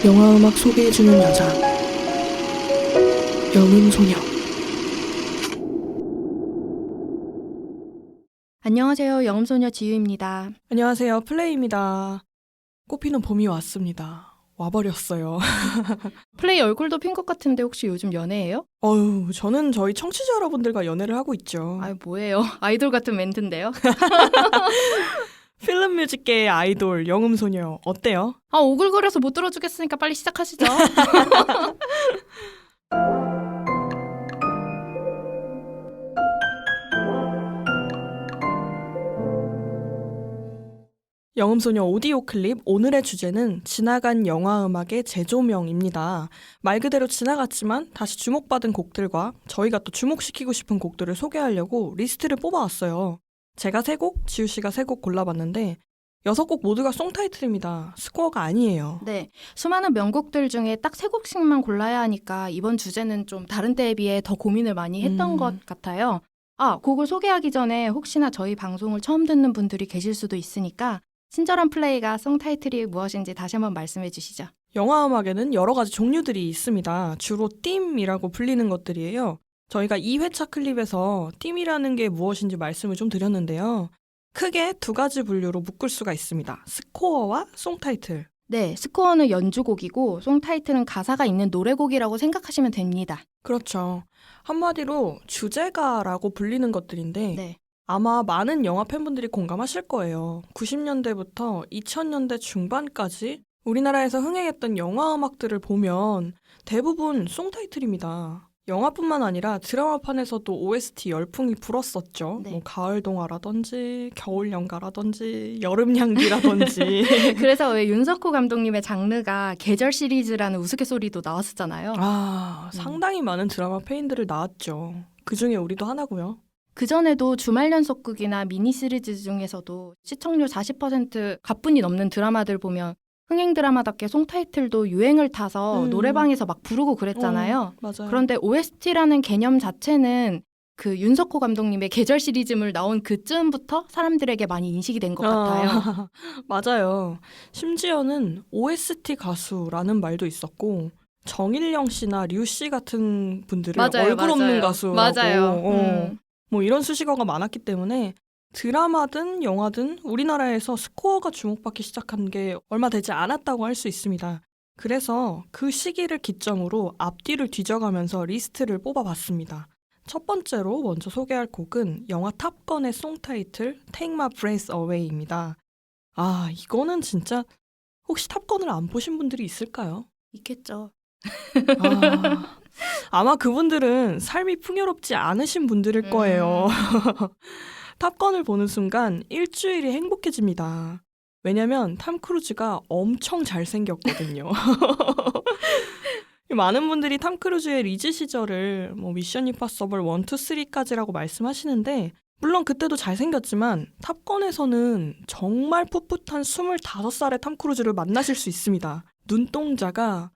영화음악 소개해주는 여자 영음소녀. 안녕하세요. 영음소녀 지유입니다. 안녕하세요, 플레이입니다. 꽃피는 봄이 왔습니다. 와버렸어요. 플레이 얼굴도 핀 것 같은데 혹시 요즘 연애해요? 저는 저희 청취자 여러분들과 연애를 하고 있죠. 뭐예요? 아이돌 같은 멘트인데요? 필름 뮤직계의 아이돌 영음소녀 어때요? 오글거려서 못 들어주겠으니까 빨리 시작하시죠. 영음소녀 오디오 클립 오늘의 주제는 지나간 영화 음악의 재조명입니다. 말 그대로 지나갔지만 다시 주목받은 곡들과 저희가 또 주목시키고 싶은 곡들을 소개하려고 리스트를 뽑아왔어요. 제가 3곡, 지우씨가 3곡 골라봤는데 6곡 모두가 송타이틀입니다. 스코어가 아니에요. 네, 수많은 명곡들 중에 딱 3곡씩만 골라야 하니까 이번 주제는 좀 다른 때에 비해 더 고민을 많이 했던 것 같아요. 곡을 소개하기 전에 혹시나 저희 방송을 처음 듣는 분들이 계실 수도 있으니까 친절한 플레이가 송타이틀이 무엇인지 다시 한번 말씀해 주시죠. 영화 음악에는 여러 가지 종류들이 있습니다. 주로 띠임이라고 불리는 것들이에요. 저희가 2회차 클립에서 띠임이라는 게 무엇인지 말씀을 좀 드렸는데요. 크게 2가지 분류로 묶을 수가 있습니다. 스코어와 송타이틀. 네, 스코어는 연주곡이고 송타이틀은 가사가 있는 노래곡이라고 생각하시면 됩니다. 그렇죠. 한마디로 주제가라고 불리는 것들인데 네. 아마 많은 영화 팬분들이 공감하실 거예요. 90년대부터 2000년대 중반까지 우리나라에서 흥행했던 영화 음악들을 보면 대부분 송타이틀입니다. 영화뿐만 아니라 드라마판에서도 OST 열풍이 불었었죠. 네. 뭐 가을동화라든지 겨울연가라든지 여름향기라든지. 그래서 왜 윤석호 감독님의 장르가 계절 시리즈라는 우스갯소리도 나왔었잖아요. 상당히 많은 드라마 페인들을 낳았죠. 그중에 우리도 하나고요. 그전에도 주말 연속극이나 미니 시리즈 중에서도 시청률 40% 가뿐히 넘는 드라마들 보면 흥행 드라마답게 송타이틀도 유행을 타서 노래방에서 막 부르고 그랬잖아요. 맞아요. 그런데 OST라는 개념 자체는 그 윤석호 감독님의 계절 시리즈물 나온 그쯤부터 사람들에게 많이 인식이 된 것 같아요. 맞아요. 심지어는 OST 가수라는 말도 있었고 정일령 씨나 류 씨 같은 분들을 얼굴 없는 가수라고 맞아요. 뭐 이런 수식어가 많았기 때문에 드라마든 영화든 우리나라에서 스코어가 주목받기 시작한 게 얼마 되지 않았다고 할 수 있습니다. 그래서 그 시기를 기점으로 앞뒤를 뒤져가면서 리스트를 뽑아봤습니다. 첫 번째로 먼저 소개할 곡은 영화 탑건의 송타이틀 Take My Breath Away입니다. 이거는 진짜 혹시 탑건을 안 보신 분들이 있을까요? 있겠죠. 아마 그분들은 삶이 풍요롭지 않으신 분들일 거예요. 탑건을 보는 순간 일주일이 행복해집니다. 왜냐면 탐 크루즈가 엄청 잘생겼거든요. 많은 분들이 탐 크루즈의 리즈 시절을 미션 임파서블 1, 2, 3까지라고 말씀하시는데 물론 그때도 잘생겼지만 탑건에서는 정말 풋풋한 25살의 탐 크루즈를 만나실 수 있습니다. 눈동자가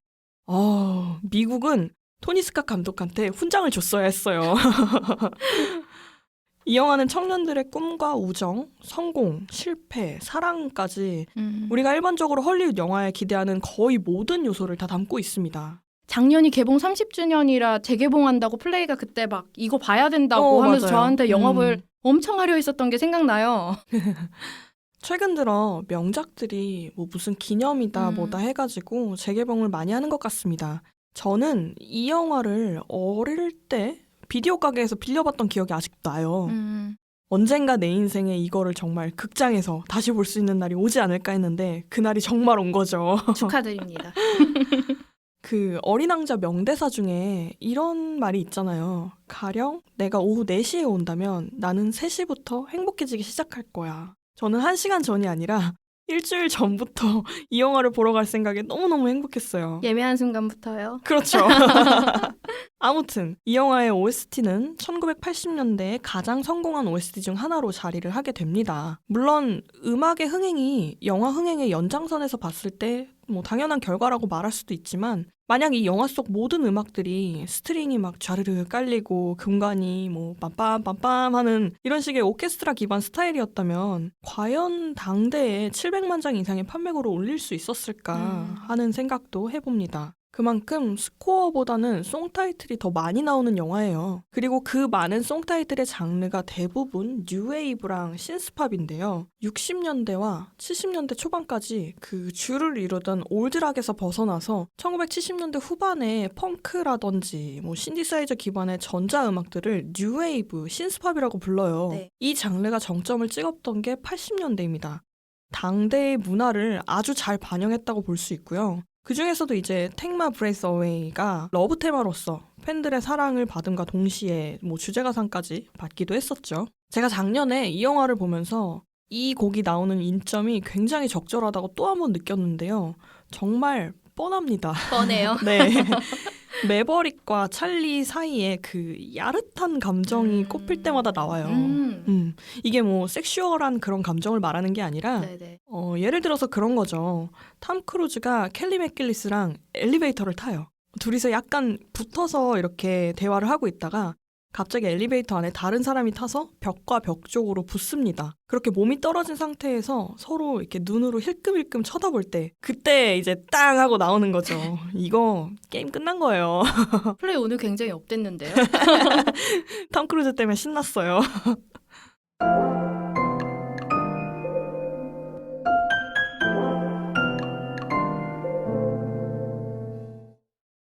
미국은 토니 스캇 감독한테 훈장을 줬어야 했어요. 이 영화는 청년들의 꿈과 우정, 성공, 실패, 사랑까지 우리가 일반적으로 헐리우드 영화에 기대하는 거의 모든 요소를 다 담고 있습니다. 작년이 개봉 30주년이라 재개봉한다고 플레이가 그때 막 이거 봐야 된다고 하면서 맞아요. 저한테 영업을 엄청 하려 했었던 게 생각나요. 최근 들어 명작들이 무슨 기념이다 뭐다 해가지고 재개봉을 많이 하는 것 같습니다. 저는 이 영화를 어릴 때 비디오 가게에서 빌려봤던 기억이 아직도 나요. 언젠가 내 인생에 이거를 정말 극장에서 다시 볼 수 있는 날이 오지 않을까 했는데 그날이 정말 온 거죠. 축하드립니다. 그 어린 왕자 명대사 중에 이런 말이 있잖아요. 가령 내가 오후 4시에 온다면 나는 3시부터 행복해지기 시작할 거야. 저는 1시간 전이 아니라 일주일 전부터 이 영화를 보러 갈 생각에 너무너무 행복했어요. 예매한 순간부터요? 그렇죠. 아무튼 이 영화의 OST는 1980년대에 가장 성공한 OST 중 하나로 자리를 하게 됩니다. 물론 음악의 흥행이 영화 흥행의 연장선에서 봤을 때 당연한 결과라고 말할 수도 있지만 만약 이 영화 속 모든 음악들이 스트링이 막 좌르르 깔리고 금관이 뭐 빰빰빰빰 하는 이런 식의 오케스트라 기반 스타일이었다면 과연 당대에 700만 장 이상의 판매고를 올릴 수 있었을까 하는 생각도 해봅니다. 그만큼 스코어보다는 송타이틀이 더 많이 나오는 영화예요. 그리고 그 많은 송타이틀의 장르가 대부분 뉴웨이브랑 신스팝인데요. 60년대와 70년대 초반까지 그 주를 이루던 올드락에서 벗어나서 1970년대 후반에 펑크라든지 뭐 신디사이저 기반의 전자음악들을 뉴웨이브, 신스팝이라고 불러요. 네. 이 장르가 정점을 찍었던 게 80년대입니다. 당대의 문화를 아주 잘 반영했다고 볼 수 있고요. 그 중에서도 이제 Take My Breath Away가 러브 테마로서 팬들의 사랑을 받음과 동시에 뭐 주제가상까지 받기도 했었죠. 제가 작년에 이 영화를 보면서 이 곡이 나오는 인점이 굉장히 적절하다고 또 한 번 느꼈는데요. 정말 뻔합니다. 뻔해요. 네. 매버릭과 찰리 사이에 그 야릇한 감정이 꼽힐 때마다 나와요. 이게 뭐 섹슈얼한 그런 감정을 말하는 게 아니라 네네. 예를 들어서 그런 거죠. 탐 크루즈가 켈리 맥길리스랑 엘리베이터를 타요. 둘이서 약간 붙어서 이렇게 대화를 하고 있다가 갑자기 엘리베이터 안에 다른 사람이 타서 벽과 벽 쪽으로 붙습니다. 그렇게 몸이 떨어진 상태에서 서로 이렇게 눈으로 힐끔힐끔 쳐다볼 때 그때 이제 땅 하고 나오는 거죠. 이거 게임 끝난 거예요. 플레이 오늘 굉장히 업됐는데요. 탐 크루즈 때문에 신났어요.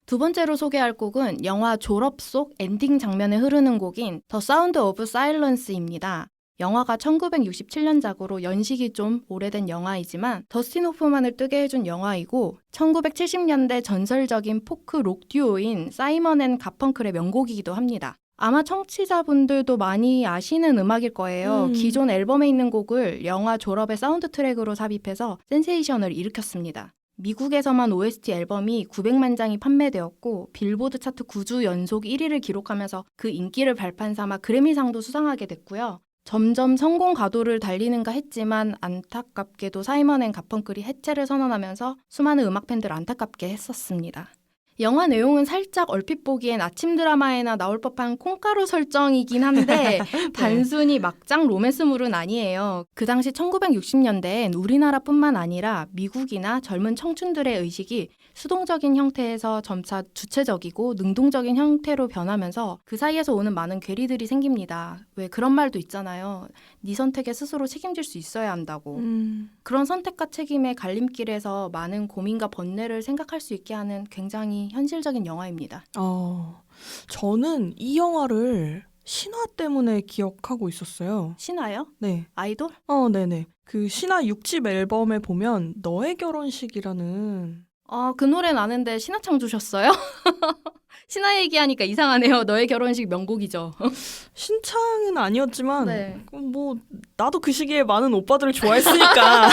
두 번째로 소개할 곡은 영화 졸업 속 엔딩 장면에 흐르는 곡인 The Sound of Silence입니다. 영화가 1967년작으로 연식이 좀 오래된 영화이지만 더스틴 호프만을 뜨게 해준 영화이고 1970년대 전설적인 포크 록 듀오인 사이먼 앤 가펑클의 명곡이기도 합니다. 아마 청취자분들도 많이 아시는 음악일 거예요. 기존 앨범에 있는 곡을 영화 졸업의 사운드 트랙으로 삽입해서 센세이션을 일으켰습니다. 미국에서만 OST 앨범이 900만 장이 판매되었고 빌보드 차트 9주 연속 1위를 기록하면서 그 인기를 발판 삼아 그래미상도 수상하게 됐고요. 점점 성공 가도를 달리는가 했지만 안타깝게도 사이먼 앤 가펑클이 해체를 선언하면서 수많은 음악 팬들을 안타깝게 했었습니다. 영화 내용은 살짝 얼핏 보기엔 아침 드라마에나 나올 법한 콩가루 설정이긴 한데 단순히 막장 로맨스물은 아니에요. 그 당시 1960년대엔 우리나라뿐만 아니라 미국이나 젊은 청춘들의 의식이 수동적인 형태에서 점차 주체적이고 능동적인 형태로 변하면서 그 사이에서 오는 많은 괴리들이 생깁니다. 왜 그런 말도 있잖아요. 네 선택에 스스로 책임질 수 있어야 한다고. 그런 선택과 책임의 갈림길에서 많은 고민과 번뇌를 생각할 수 있게 하는 굉장히 현실적인 영화입니다. 저는 이 영화를 신화 때문에 기억하고 있었어요. 신화요? 네. 아이돌? 네네. 그 신화 6집 앨범에 보면 너의 결혼식이라는 그 노래는 아는데 신화창 주셨어요? 신화 얘기하니까 이상하네요. 너의 결혼식 명곡이죠. 신창은 아니었지만 네. 뭐 나도 그 시기에 많은 오빠들을 좋아했으니까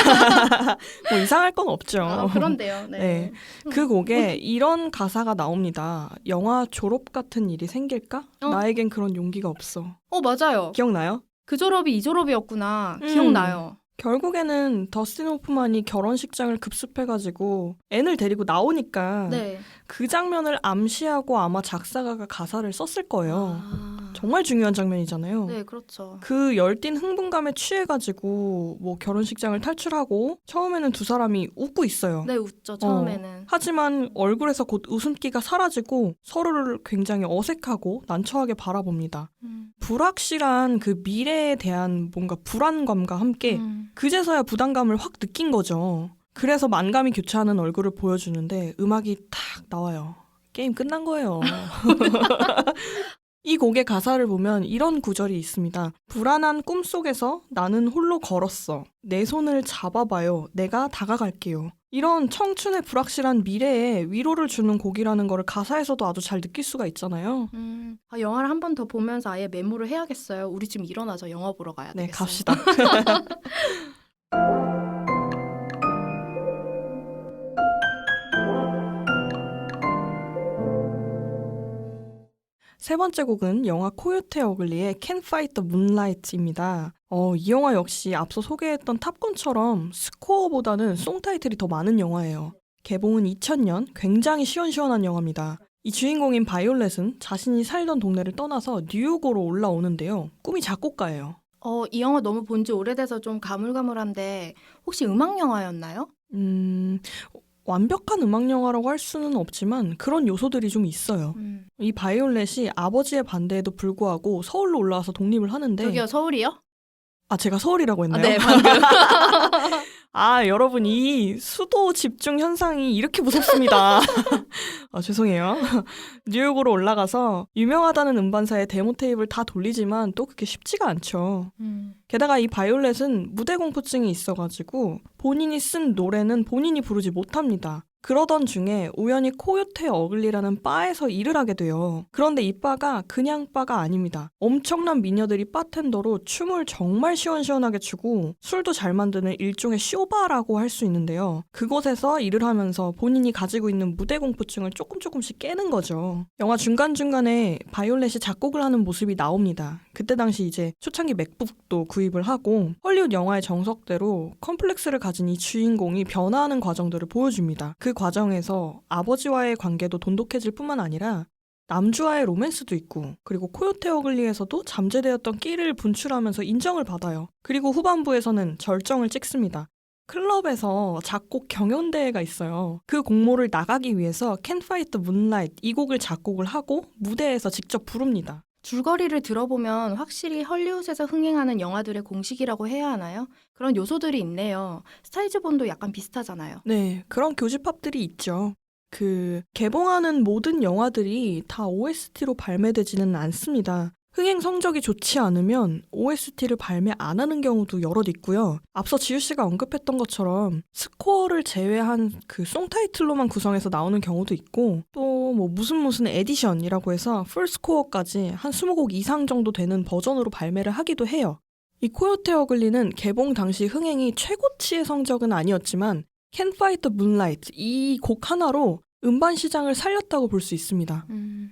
뭐 이상할 건 없죠. 그런데요. 네. 네. 그 곡에 이런 가사가 나옵니다. 영화 졸업 같은 일이 생길까? 나에겐 그런 용기가 없어. 맞아요. 기억나요? 그 졸업이 이 졸업이었구나. 기억나요. 결국에는 더스틴 호프만이 결혼식장을 급습해가지고 앤을 데리고 나오니까 네. 그 장면을 암시하고 아마 작사가가 가사를 썼을 거예요. 정말 중요한 장면이잖아요. 네, 그렇죠. 그 열띤 흥분감에 취해가지고 뭐 결혼식장을 탈출하고 처음에는 두 사람이 웃고 있어요. 네, 웃죠. 처음에는. 하지만 얼굴에서 곧 웃음기가 사라지고 서로를 굉장히 어색하고 난처하게 바라봅니다. 불확실한 그 미래에 대한 뭔가 불안감과 함께 그제서야 부담감을 확 느낀 거죠. 그래서 만감이 교차하는 얼굴을 보여주는데 음악이 탁 나와요. 게임 끝난 거예요. 이 곡의 가사를 보면 이런 구절이 있습니다. 불안한 꿈속에서 나는 홀로 걸었어. 내 손을 잡아봐요. 내가 다가갈게요. 이런 청춘의 불확실한 미래에 위로를 주는 곡이라는 거를 가사에서도 아주 잘 느낄 수가 있잖아요. 영화를 한 번 더 보면서 아예 메모를 해야겠어요. 우리 지금 일어나죠. 영화 보러 가야 되겠어요. 네, 갑시다. 세 번째 곡은 영화 코요테 어글리의 Can't Fight the Moonlight입니다. 이 영화 역시 앞서 소개했던 탑건처럼 스코어보다는 송타이틀이 더 많은 영화예요. 개봉은 2000년, 굉장히 시원시원한 영화입니다. 이 주인공인 바이올렛은 자신이 살던 동네를 떠나서 뉴욕으로 올라오는데요. 꿈이 작곡가예요. 이 영화 너무 본지 오래돼서 좀 가물가물한데 혹시 음악 영화였나요? 완벽한 음악 영화라고 할 수는 없지만 그런 요소들이 좀 있어요. 이 바이올렛이 아버지의 반대에도 불구하고 서울로 올라와서 독립을 하는데 저기요, 서울이요? 제가 서울이라고 했나요? 네, 방금. 여러분 이 수도 집중 현상이 이렇게 무섭습니다. 죄송해요. 뉴욕으로 올라가서 유명하다는 음반사의 데모 테이프를 다 돌리지만 또 그게 쉽지가 않죠. 게다가 이 바이올렛은 무대 공포증이 있어가지고 본인이 쓴 노래는 본인이 부르지 못합니다. 그러던 중에 우연히 코요테 어글리라는 바에서 일을 하게 돼요. 그런데 이 바가 그냥 바가 아닙니다. 엄청난 미녀들이 바텐더로 춤을 정말 시원시원하게 추고 술도 잘 만드는 일종의 쇼바라고 할 수 있는데요. 그곳에서 일을 하면서 본인이 가지고 있는 무대 공포증을 조금씩 깨는 거죠. 영화 중간중간에 바이올렛이 작곡을 하는 모습이 나옵니다. 그때 당시 이제 초창기 맥북도 구입을 하고 헐리우드 영화의 정석대로 컴플렉스를 가진 이 주인공이 변화하는 과정들을 보여줍니다. 그 과정에서 아버지와의 관계도 돈독해질 뿐만 아니라 남주와의 로맨스도 있고 그리고 코요테 어글리에서도 잠재되었던 끼를 분출하면서 인정을 받아요. 그리고 후반부에서는 절정을 찍습니다. 클럽에서 작곡 경연대회가 있어요. 그 공모를 나가기 위해서 Can't Fight the Moonlight 이 곡을 작곡을 하고 무대에서 직접 부릅니다. 줄거리를 들어보면 확실히 헐리우드에서 흥행하는 영화들의 공식이라고 해야 하나요? 그런 요소들이 있네요. 스타이즈 본도 약간 비슷하잖아요. 네, 그런 교집합들이 있죠. 개봉하는 모든 영화들이 다 OST로 발매되지는 않습니다. 흥행 성적이 좋지 않으면 OST를 발매 안 하는 경우도 여럿 있고요. 앞서 지우 씨가 언급했던 것처럼 스코어를 제외한 그 송 타이틀로만 구성해서 나오는 경우도 있고 또 뭐 무슨 에디션이라고 해서 풀 스코어까지 한 20곡 이상 정도 되는 버전으로 발매를 하기도 해요. 이 코요테 어글리는 개봉 당시 흥행이 최고치의 성적은 아니었지만 Can't Fight the Moonlight 이 곡 하나로 음반 시장을 살렸다고 볼 수 있습니다.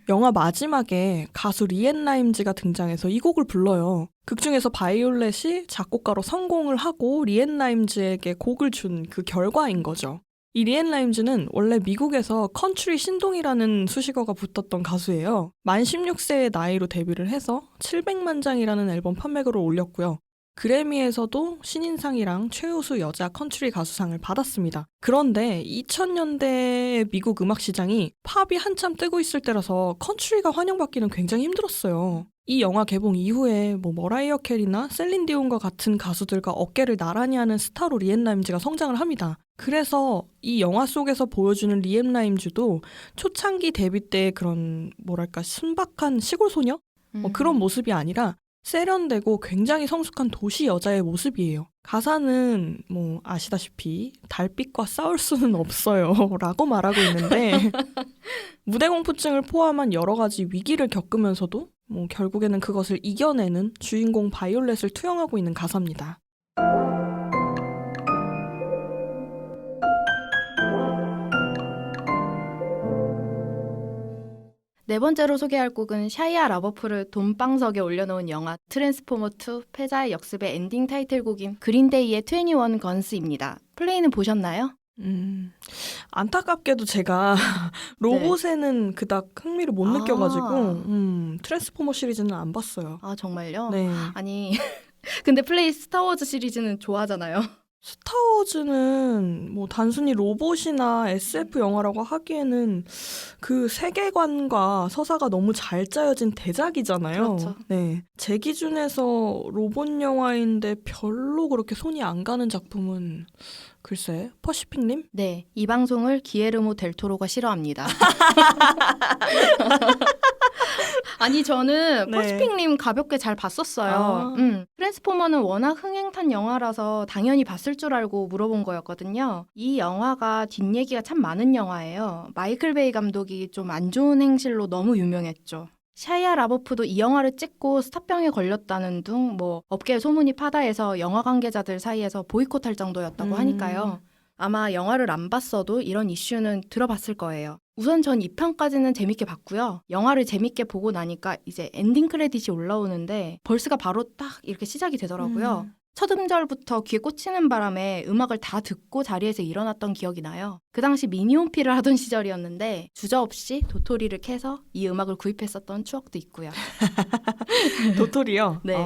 영화 마지막에 가수 리앤 라임즈가 등장해서 이 곡을 불러요. 극중에서 바이올렛이 작곡가로 성공을 하고 리앤 라임즈에게 곡을 준 그 결과인 거죠. 이 리앤 라임즈는 원래 미국에서 컨트리 신동이라는 수식어가 붙었던 가수예요. 만 16세의 나이로 데뷔를 해서 700만 장이라는 앨범 판매고를 올렸고요. 그래미에서도 신인상이랑 최우수 여자 컨트리 가수상을 받았습니다. 그런데 2000년대의 미국 음악 시장이 팝이 한참 뜨고 있을 때라서 컨트리가 환영받기는 굉장히 힘들었어요. 이 영화 개봉 이후에 머라이어 캐리나 셀린 디온과 같은 가수들과 어깨를 나란히 하는 스타로 리앤 라임즈가 성장을 합니다. 그래서 이 영화 속에서 보여주는 리앤 라임즈도 초창기 데뷔 때의 그런 순박한 시골 소녀? 그런 모습이 아니라 세련되고 굉장히 성숙한 도시 여자의 모습이에요. 가사는 아시다시피 달빛과 싸울 수는 없어요 라고 말하고 있는데 무대 공포증을 포함한 여러 가지 위기를 겪으면서도 결국에는 그것을 이겨내는 주인공 바이올렛을 투영하고 있는 가사입니다. 네 번째로 소개할 곡은 샤이아 라버프를 돈방석에 올려놓은 영화 트랜스포머2 패자의 역습의 엔딩 타이틀곡인 그린데이의 21 건스입니다. 플레이는 보셨나요? 안타깝게도 제가 로봇에는 그닥 흥미를 못 느껴가지고 트랜스포머 시리즈는 안 봤어요. 아, 정말요? 네. 아니 근데 플레이 스타워즈 시리즈는 좋아하잖아요. 스타워즈는 단순히 로봇이나 SF 영화라고 하기에는 그 세계관과 서사가 너무 잘 짜여진 대작이잖아요. 그렇죠. 네. 제 기준에서 로봇 영화인데 별로 그렇게 손이 안 가는 작품은 글쎄, 퍼시픽님? 네, 이 방송을 기에르모 델 토로가 싫어합니다. 아니 저는 네. 퍼시픽님 가볍게 잘 봤었어요. 트랜스포머는 워낙 흥행탄 영화라서 당연히 봤을 줄 알고 물어본 거였거든요. 이 영화가 뒷얘기가 참 많은 영화예요. 마이클 베이 감독이 좀 안 좋은 행실로 너무 유명했죠. 샤이아 라버프도 이 영화를 찍고 스타병에 걸렸다는 등 업계 소문이 파다해서 영화 관계자들 사이에서 보이콧할 정도였다고 하니까요. 아마 영화를 안 봤어도 이런 이슈는 들어봤을 거예요. 우선 전 2편까지는 재밌게 봤고요. 영화를 재밌게 보고 나니까 이제 엔딩 크레딧이 올라오는데 벌스가 바로 딱 이렇게 시작이 되더라고요. 첫 음절부터 귀에 꽂히는 바람에 음악을 다 듣고 자리에서 일어났던 기억이 나요. 그 당시 미니홈피를 하던 시절이었는데 주저없이 도토리를 캐서 이 음악을 구입했었던 추억도 있고요. 도토리요? 네.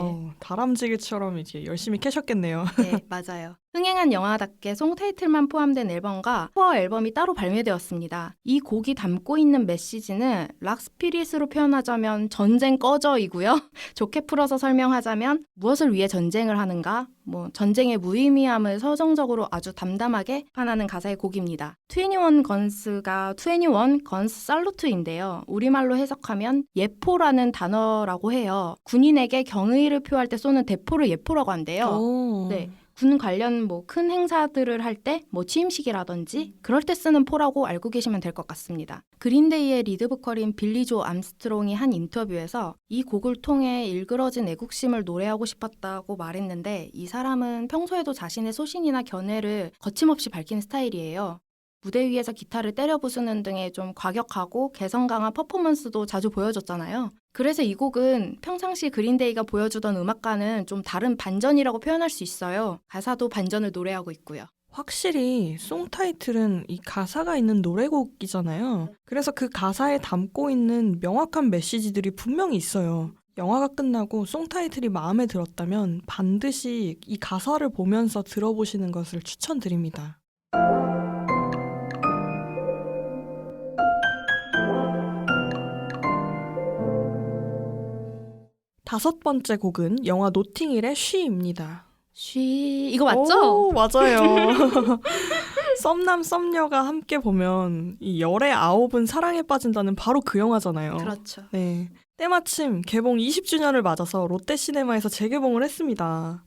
다람쥐기처럼 이제 열심히 캐셨겠네요. 네, 맞아요. 흥행한 영화답게 송 타이틀만 포함된 앨범과 코어 앨범이 따로 발매되었습니다. 이 곡이 담고 있는 메시지는 락스피릿으로 표현하자면 전쟁 꺼져이고요. 좋게 풀어서 설명하자면 무엇을 위해 전쟁을 하는가? 전쟁의 무의미함을 서정적으로 아주 담담하게 표현하는 가사의 곡입니다. 21 건스가 21 건스 살루트인데요. 우리말로 해석하면 예포라는 단어라고 해요. 군인에게 경의를 표할 때 쏘는 대포를 예포라고 한대요. 네. 군 관련 큰 행사들을 할 때 취임식이라든지 그럴 때 쓰는 포라고 알고 계시면 될 것 같습니다. 그린데이의 리드 보컬인 빌리 조 암스트롱이 한 인터뷰에서 이 곡을 통해 일그러진 애국심을 노래하고 싶었다고 말했는데 이 사람은 평소에도 자신의 소신이나 견해를 거침없이 밝히는 스타일이에요. 무대 위에서 기타를 때려 부수는 등의 좀 과격하고 개성 강한 퍼포먼스도 자주 보여줬잖아요. 그래서 이 곡은 평상시 그린데이가 보여주던 음악과는 좀 다른 반전이라고 표현할 수 있어요. 가사도 반전을 노래하고 있고요. 확실히 송 타이틀은 이 가사가 있는 노래곡이잖아요. 그래서 그 가사에 담고 있는 명확한 메시지들이 분명히 있어요. 영화가 끝나고 송 타이틀이 마음에 들었다면 반드시 이 가사를 보면서 들어보시는 것을 추천드립니다. 다섯 번째 곡은 영화 노팅힐의 쉬입니다. 쉬 이거 맞죠? 오, 맞아요. 썸남 썸녀가 함께 보면 이 열의 아홉은 사랑에 빠진다는 바로 그 영화잖아요. 그렇죠. 네. 때마침 개봉 20주년을 맞아서 롯데시네마에서 재개봉을 했습니다.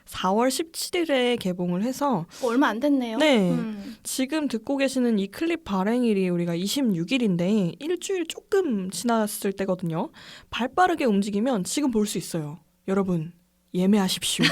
4월 17일에 개봉을 해서 얼마 안 됐네요. 네. 지금 듣고 계시는 이 클립 발행일이 우리가 26일인데 일주일 조금 지났을 때거든요. 발 빠르게 움직이면 지금 볼 수 있어요. 여러분, 예매하십시오.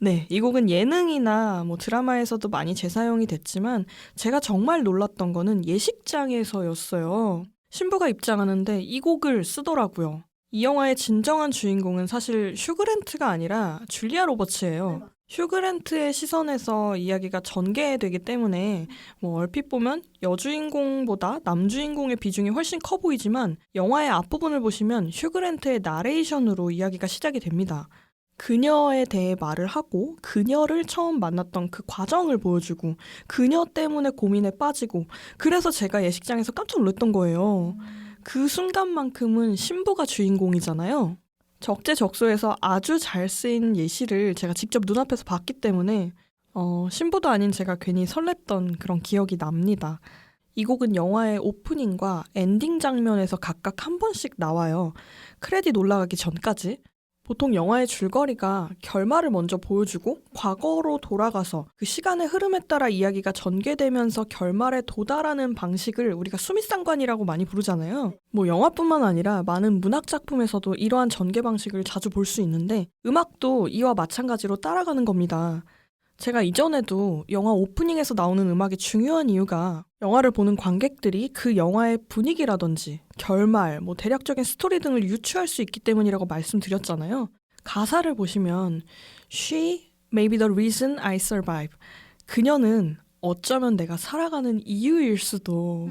네, 이 곡은 예능이나 드라마에서도 많이 재사용이 됐지만 제가 정말 놀랐던 거는 예식장에서였어요. 신부가 입장하는데 이 곡을 쓰더라고요. 이 영화의 진정한 주인공은 사실 휴그랜트가 아니라 줄리아 로버츠예요. 휴그랜트의 시선에서 이야기가 전개되기 때문에 얼핏 보면 여주인공보다 남주인공의 비중이 훨씬 커 보이지만 영화의 앞부분을 보시면 휴그랜트의 나레이션으로 이야기가 시작이 됩니다. 그녀에 대해 말을 하고 그녀를 처음 만났던 그 과정을 보여주고 그녀 때문에 고민에 빠지고 그래서 제가 예식장에서 깜짝 놀랐던 거예요. 그 순간만큼은 신부가 주인공이잖아요. 적재적소에서 아주 잘 쓰인 예시를 제가 직접 눈앞에서 봤기 때문에 신부도 아닌 제가 괜히 설렜던 그런 기억이 납니다. 이 곡은 영화의 오프닝과 엔딩 장면에서 각각 한 번씩 나와요. 크레딧 올라가기 전까지. 보통 영화의 줄거리가 결말을 먼저 보여주고 과거로 돌아가서 그 시간의 흐름에 따라 이야기가 전개되면서 결말에 도달하는 방식을 우리가 수미상관이라고 많이 부르잖아요. 영화뿐만 아니라 많은 문학 작품에서도 이러한 전개 방식을 자주 볼 수 있는데 음악도 이와 마찬가지로 따라가는 겁니다. 제가 이전에도 영화 오프닝에서 나오는 음악이 중요한 이유가 영화를 보는 관객들이 그 영화의 분위기라든지 결말, 대략적인 스토리 등을 유추할 수 있기 때문이라고 말씀드렸잖아요. 가사를 보시면 She may be the reason I survive. 그녀는 어쩌면 내가 살아가는 이유일 수도.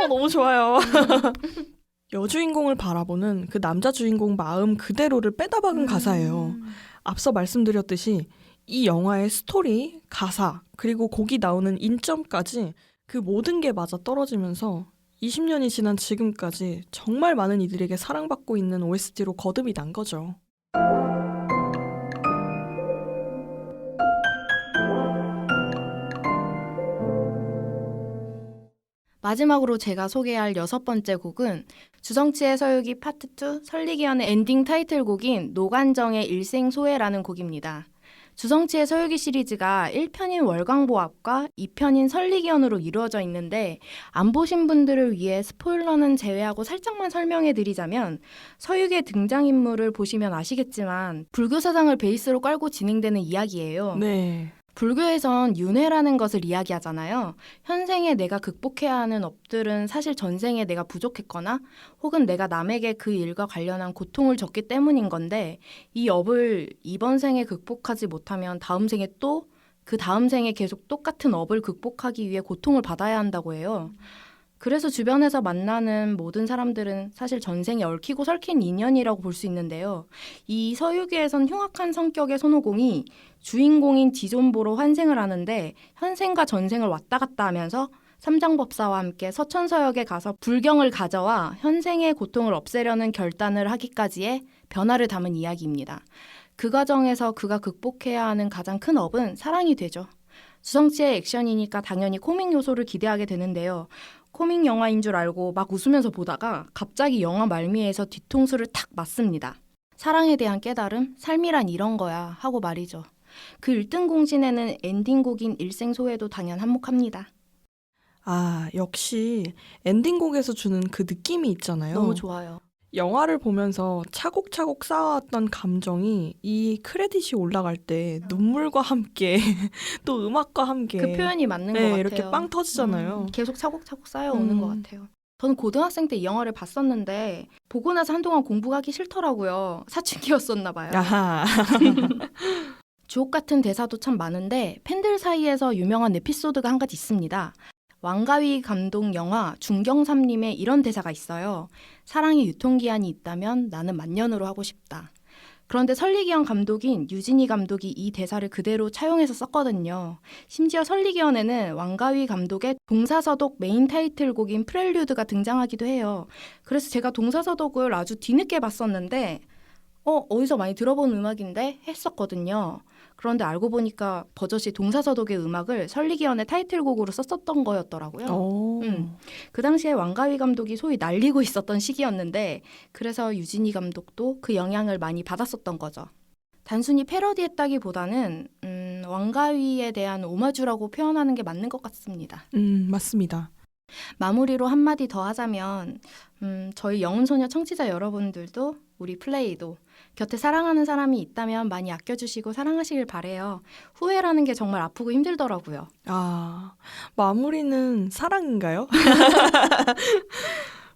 너무 좋아요. 여주인공을 바라보는 그 남자 주인공 마음 그대로를 빼다 박은 가사예요. 앞서 말씀드렸듯이 이 영화의 스토리, 가사, 그리고 곡이 나오는 인점까지 그 모든 게 맞아 떨어지면서 20년이 지난 지금까지 정말 많은 이들에게 사랑받고 있는 OST로 거듭이 난 거죠. 마지막으로 제가 소개할 6번째 곡은 주성치의 서유기 파트 2 설리기연의 엔딩 타이틀곡인 노관정의 일생소회라는 곡입니다. 주성치의 서유기 시리즈가 1편인 월광보합과 2편인 설리기연으로 이루어져 있는데 안 보신 분들을 위해 스포일러는 제외하고 살짝만 설명해 드리자면 서유기의 등장인물을 보시면 아시겠지만 불교 사상을 베이스로 깔고 진행되는 이야기예요. 네. 불교에선 윤회라는 것을 이야기하잖아요. 현생에 내가 극복해야 하는 업들은 사실 전생에 내가 부족했거나 혹은 내가 남에게 그 일과 관련한 고통을 줬기 때문인 건데 이 업을 이번 생에 극복하지 못하면 다음 생에 또 그 다음 생에 계속 똑같은 업을 극복하기 위해 고통을 받아야 한다고 해요. 그래서 주변에서 만나는 모든 사람들은 사실 전생에 얽히고 설킨 인연이라고 볼 수 있는데요. 이 서유기에선 흉악한 성격의 손오공이 주인공인 지존보로 환생을 하는데 현생과 전생을 왔다 갔다 하면서 삼장법사와 함께 서천서역에 가서 불경을 가져와 현생의 고통을 없애려는 결단을 하기까지의 변화를 담은 이야기입니다. 그 과정에서 그가 극복해야 하는 가장 큰 업은 사랑이 되죠. 주성치의 액션이니까 당연히 코믹 요소를 기대하게 되는데요. 코믹 영화인 줄 알고 막 웃으면서 보다가 갑자기 영화 말미에서 뒤통수를 탁 맞습니다. 사랑에 대한 깨달음, 삶이란 이런 거야 하고 말이죠. 그 1등 공신에는 엔딩곡인 일생소회도 당연 한몫합니다. 아, 역시 엔딩곡에서 주는 그 느낌이 있잖아요. 너무 좋아요. 영화를 보면서 차곡차곡 쌓아왔던 감정이 이 크레딧이 올라갈 때 눈물과 함께 또 음악과 함께 그 표현이 맞는 것 네, 같아요. 이렇게 빵 터지잖아요. 계속 차곡차곡 쌓여오는 것 같아요. 저는 고등학생 때 이 영화를 봤었는데 보고 나서 한동안 공부하기 싫더라고요. 사춘기였었나 봐요. 아하. 주옥 같은 대사도 참 많은데 팬들 사이에서 유명한 에피소드가 한 가지 있습니다. 왕가위 감독 영화 중경삼림에 이런 대사가 있어요. 사랑의 유통기한이 있다면 나는 만년으로 하고 싶다. 그런데 설리기현 감독인 유진희 감독이 이 대사를 그대로 차용해서 썼거든요. 심지어 설리기현에는 왕가위 감독의 동사서독 메인 타이틀곡인 프렐류드가 등장하기도 해요. 그래서 제가 동사서독을 아주 뒤늦게 봤었는데 어디서 많이 들어본 음악인데 했었거든요. 그런데 알고 보니까 버젓이 동사서독의 음악을 설리기현의 타이틀곡으로 썼었던 거였더라고요. 그 당시에 왕가위 감독이 소위 날리고 있었던 시기였는데 그래서 유진희 감독도 그 영향을 많이 받았었던 거죠. 단순히 패러디했다기보다는 왕가위에 대한 오마주라고 표현하는 게 맞는 것 같습니다. 맞습니다. 마무리로 한마디 더 하자면 저희 영혼소녀 청취자 여러분들도 우리 플레이도 곁에 사랑하는 사람이 있다면 많이 아껴주시고 사랑하시길 바래요. 후회라는 게 정말 아프고 힘들더라고요. 아, 마무리는 사랑인가요?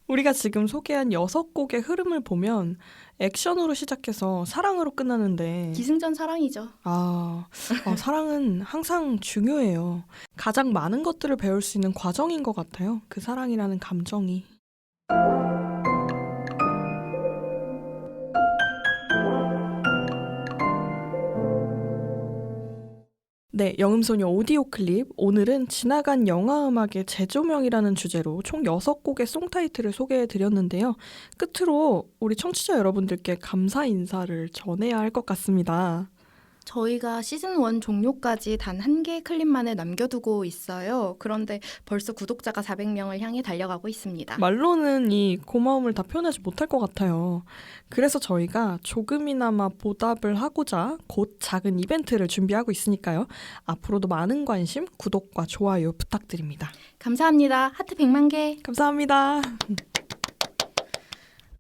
우리가 지금 소개한 6곡의 흐름을 보면 액션으로 시작해서 사랑으로 끝나는데 기승전 사랑이죠. 사랑은 항상 중요해요. 가장 많은 것들을 배울 수 있는 과정인 것 같아요. 그 사랑이라는 감정이. 네, 영음소녀 오디오 클립. 오늘은 지나간 영화 음악의 재조명이라는 주제로 총 6곡의 송타이틀을 소개해드렸는데요. 끝으로 우리 청취자 여러분들께 감사 인사를 전해야 할 것 같습니다. 저희가 시즌1 종료까지 단 1개의 클립만을 남겨두고 있어요. 그런데 벌써 구독자가 400명을 향해 달려가고 있습니다. 말로는 이 고마움을 다 표현하지 못할 것 같아요. 그래서 저희가 조금이나마 보답을 하고자 곧 작은 이벤트를 준비하고 있으니까요. 앞으로도 많은 관심, 구독과 좋아요 부탁드립니다. 감사합니다. 하트 100만 개. 감사합니다.